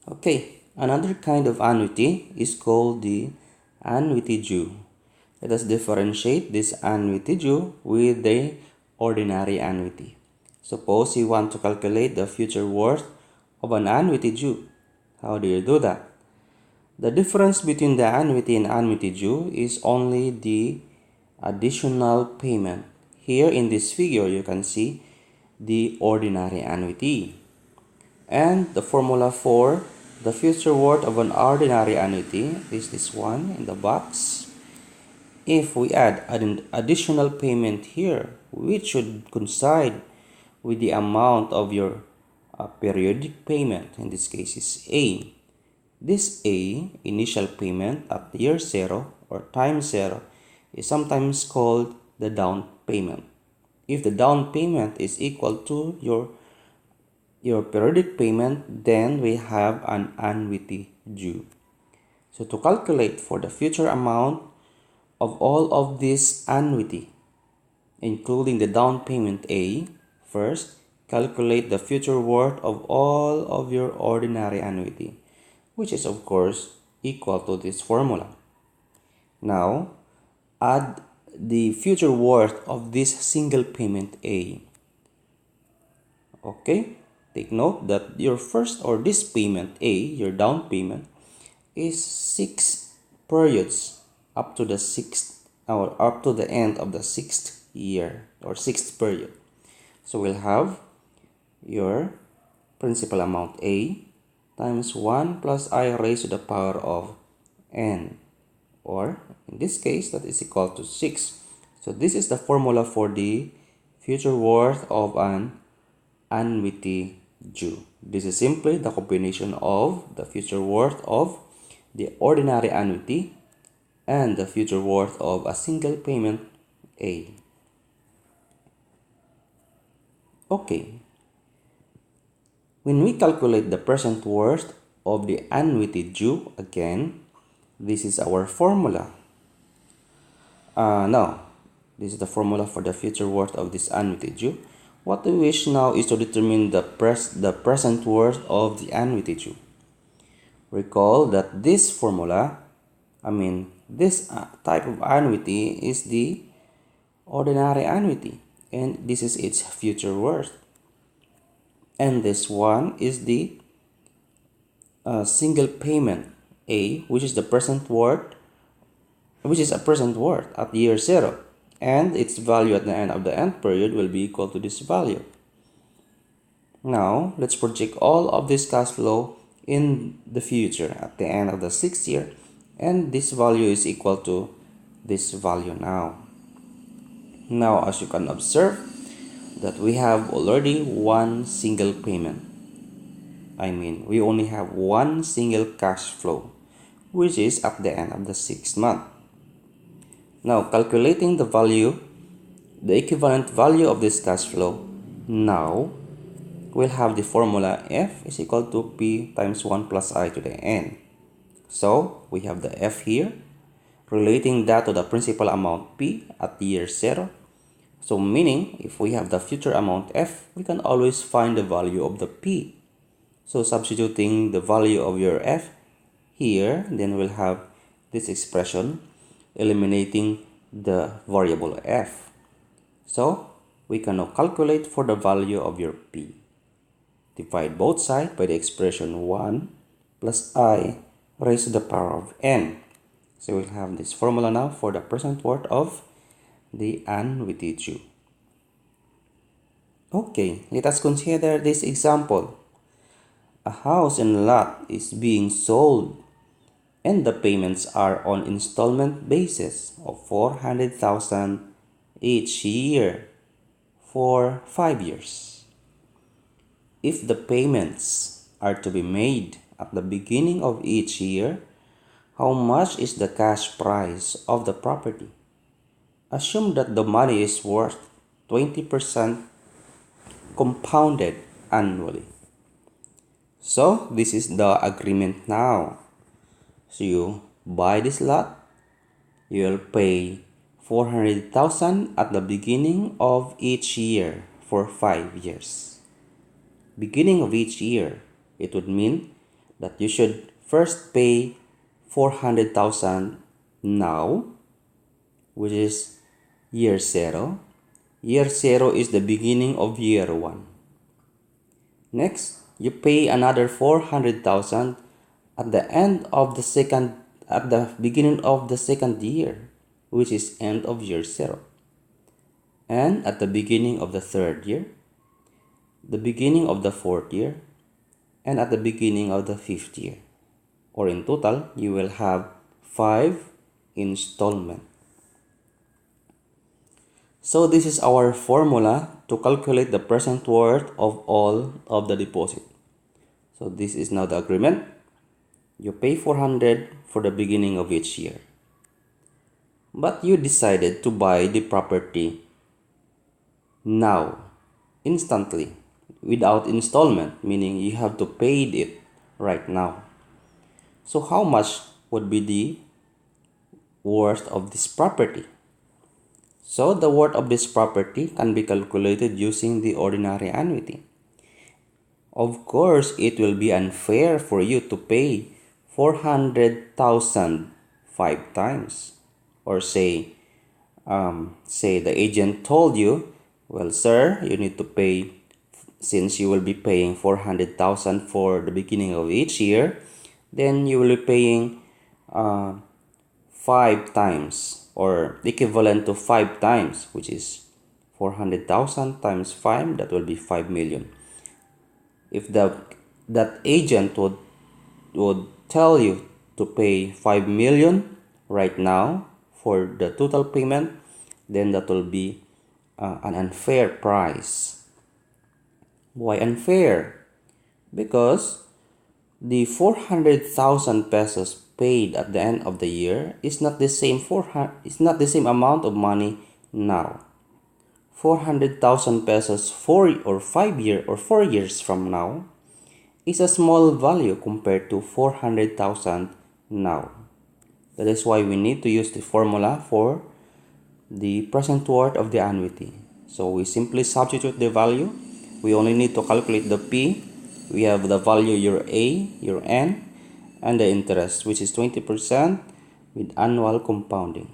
Okay, another kind of annuity is called the annuity due. Let us differentiate this annuity due with the ordinary annuity. Suppose you want to calculate the future worth of an annuity due. How do you do that? The difference between the annuity and annuity due is only the additional payment. Here in this figure, you can see the ordinary annuity. And the formula for the future worth of an ordinary annuity is this one in the box. If we add an additional payment here, which should coincide with the amount of your periodic payment, in this case is A. This A, initial payment at year 0 or time 0, is sometimes called the down payment. If the down payment is equal to your periodic payment, then we have an annuity due. So to calculate for the future amount of all of this annuity, including the down payment A, first calculate the future worth of all of your ordinary annuity, which is of course equal to this formula. Now add the future worth of this single payment A. Okay, take note that your first or this payment A, your down payment, is 6 periods up to the sixth or up to the end of the 6th year or 6th period. So we'll have your principal amount A times 1 plus I raised to the power of n, or in this case that is equal to 6. So this is the formula for the future worth of an annuity due. This is simply the combination of the future worth of the ordinary annuity and the future worth of a single payment A. Okay. When we calculate the present worth of the annuity due, again, this is our formula. Now, this is the formula for the future worth of this annuity due. What we wish now is to determine the present worth of the annuity due. Recall that this formula, this type of annuity is the ordinary annuity, and this is its future worth. And this one is the single payment A, which is the present worth, which is a present worth at year 0, and its value at the end of the end period will be equal to this value. Now let's project all of this cash flow in the future at the end of the 6th year, and this value is equal to this value now. Now, as you can observe, that we have already one single payment. We only have one single cash flow, which is at the end of the 6th month. Now, calculating the value, the equivalent value of this cash flow, now we'll have the formula F is equal to P times 1 plus I to the N. So, we have the F here, relating that to the principal amount P at year 0. So meaning, if we have the future amount F, we can always find the value of the P. So substituting the value of your F here, then we'll have this expression eliminating the variable F. So we can now calculate for the value of your P. Divide both sides by the expression 1 plus I raised to the power of n. So we'll have this formula now for the present worth of the annuity due. Okay, let us consider this example. A house and lot is being sold and the payments are on installment basis of 400,000 each year for 5 years. If the payments are to be made at the beginning of each year, how much is the cash price of the property? Assume that the money is worth 20% compounded annually. So this is the agreement now. So you buy this lot, you'll pay 400,000 at the beginning of each year for 5 years. Beginning of each year, it would mean that you should first pay 400,000 now, which is year 0. Year 0 is the beginning of year 1. Next, you pay another 400,000 at the beginning of the second year, which is end of year 0. And at the beginning of the third year, the beginning of the fourth year, and at the beginning of the fifth year. Or in total, you will have 5 installments. So this is our formula to calculate the present worth of all of the deposit. So this is now the agreement. You pay 400 for the beginning of each year. But you decided to buy the property now, instantly, without installment, meaning you have to pay it right now. So how much would be the worth of this property? So the worth of this property can be calculated using the ordinary annuity. Of course, it will be unfair for you to pay 400,000 5 times. Or say the agent told you, well, sir, you need to pay, since you will be paying 400,000 for the beginning of each year, then you will be paying 5 times, or equivalent to 5 times, which is 400,000 times 5, that will be 5 million. If that agent would tell you to pay 5 million right now for the total payment, then that will be an unfair price. Why unfair? Because the 400,000 pesos paid at the end of the year is not the same amount of money now. 400,000 pesos 4 years from now is a small value compared to 400,000 now. That is why we need to use the formula for the present worth of the annuity. So we simply substitute the value. We only need to calculate the P. We have the value year A, year N, and the interest, which is 20% with annual compounding.